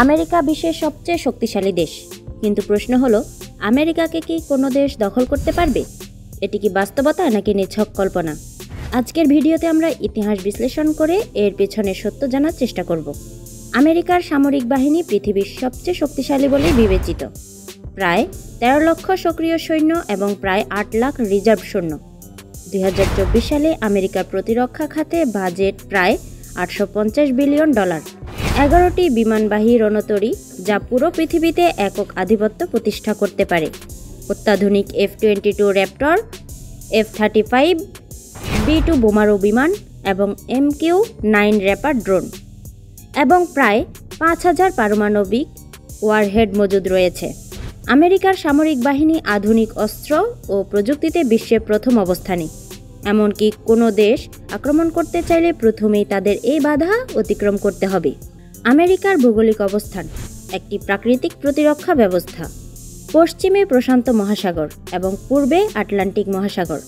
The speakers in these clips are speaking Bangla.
আমেরিকা বিশ্বের সবচেয়ে শক্তিশালী দেশ, কিন্তু প্রশ্ন হলো আমেরিকাকে কি কোনো দেশ দখল করতে পারবে? এটি কি বাস্তবতা নাকি নিছক কল্পনা? আজকের ভিডিওতে আমরা ইতিহাস বিশ্লেষণ করে এর পেছনে সত্য জানার চেষ্টা করব। আমেরিকার সামরিক বাহিনী পৃথিবীর সবচেয়ে শক্তিশালী বলে বিবেচিত। প্রায় 13 লক্ষ সক্রিয় সৈন্য এবং প্রায় 8 লাখ রিজার্ভ সৈন্য। 2024 সালে আমেরিকার প্রতিরক্ষা খাতে বাজেট প্রায় $850 বিলিয়ন। 11টি বিমানবাহী রণতরী যা পুরো পৃথিবীতে একক আধিপত্য প্রতিষ্ঠা করতে পারে। অত্যাধুনিক F-22 র্যাপটর, F-35 B-2 বোমারু বিমান এবং MQ-9 র্যাপার ড্রোন এবং প্রায় 5000 পারমাণবিক ওয়ারহেড মজুদ রয়েছে। আমেরিকার সামরিক বাহিনী আধুনিক অস্ত্র ও প্রযুক্তিতে বিশ্বের প্রথম অবস্থানে। এমনকি কোনো দেশ আক্রমণ করতে চাইলে প্রথমেই তাদের এই বাধা অতিক্রম করতে হবে। আমেরিকার ভৌগোলিক অবস্থান একটি প্রাকৃতিক প্রতিরক্ষা ব্যবস্থা। পশ্চিমে প্রশান্ত মহাসাগর এবং পূর্বে আটলান্টিক মহাসাগর।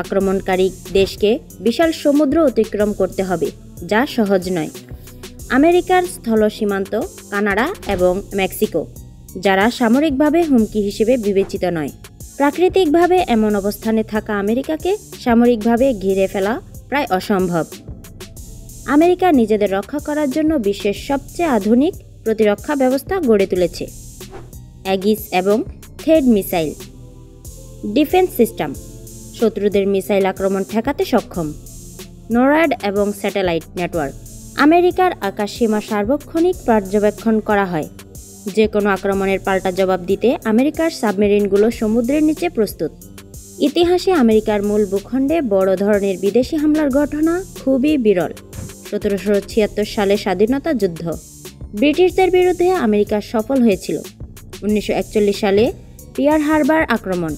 আক্রমণকারী দেশকে বিশাল সমুদ্র অতিক্রম করতে হবে, যা সহজ নয়। আমেরিকার স্থল সীমান্ত কানাডা এবং মেক্সিকো, যারা সামরিকভাবে হুমকি হিসেবে বিবেচিত নয়। প্রাকৃতিকভাবে এমন অবস্থানে থাকা আমেরিকাকে সামরিকভাবে ঘিরে ফেলা প্রায় অসম্ভব। আমেরিকা নিজেদের রক্ষা করার জন্য বিশ্বের সবচেয়ে আধুনিক প্রতিরক্ষা ব্যবস্থা গড়ে তুলেছে। অ্যাগিস এবং থেড মিসাইল ডিফেন্স সিস্টেম, শত্রুদের মিসাইল আক্রমণ ঠেকাতে সক্ষম। নোরাড এবং স্যাটেলাইট নেটওয়ার্ক, আমেরিকার আকাশসীমা সার্বক্ষণিক পর্যবেক্ষণ করা হয়। যে কোনো আক্রমণের পাল্টা জবাব দিতে আমেরিকার সাবমেরিনগুলো সমুদ্রের নিচে প্রস্তুত। ইতিহাসে আমেরিকার মূল ভূখণ্ডে বড় ধরনের বিদেশি হামলার ঘটনা খুবই বিরল। 1776 সালে স্বাধীনতা যুদ্ধ ব্রিটিশদের বিরুদ্ধে আমেরিকা সফল হয়েছিল। 1941 সালে পিয়ার হারবার আক্রমণ,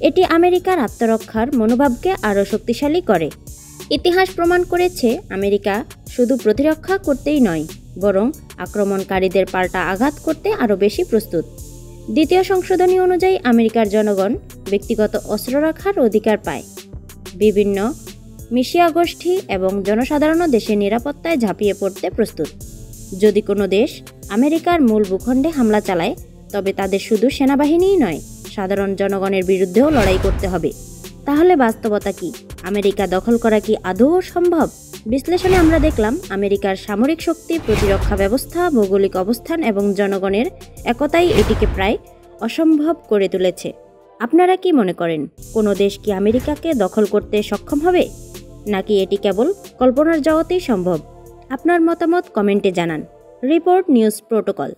এটি আমেরিকার আত্মরক্ষার মনোভাবকে আরও শক্তিশালী করে। ইতিহাস প্রমাণ করেছে আমেরিকা শুধু প্রতিরক্ষা করতেই নয়, বরং আক্রমণকারীদের পাল্টা আঘাত করতে আরও বেশি প্রস্তুত। দ্বিতীয় সংশোধনী অনুযায়ী আমেরিকার জনগণ ব্যক্তিগত অস্ত্র রাখার অধিকার পায়। বিভিন্ন মিশিয়া গোষ্ঠী এবং জনসাধারণও দেশের নিরাপত্তায় ঝাঁপিয়ে পড়তে প্রস্তুত। যদি কোনো দেশ আমেরিকার মূল ভূখণ্ডে হামলা চালায়, তবে তাদের শুধু সেনাবাহিনীই নয়, সাধারণ জনগণের বিরুদ্ধেও লড়াই করতে হবে। তাহলে বাস্তবতা কি? আমেরিকা দখল করা কি আদৌ সম্ভব? বিশ্লেষণে আমরা দেখলাম আমেরিকার সামরিক শক্তি, প্রতিরক্ষা ব্যবস্থা, ভৌগোলিক অবস্থান এবং জনগণের একতাই এটিকে প্রায় অসম্ভব করে তুলেছে। আপনারা কি মনে করেন, কোনো দেশ কি আমেরিকাকে দখল করতে সক্ষম হবে, নাকি এটি কেবল কল্পনার জগতেই সম্ভব? আপনার মতামত কমেন্টে জানান। Report news protocol.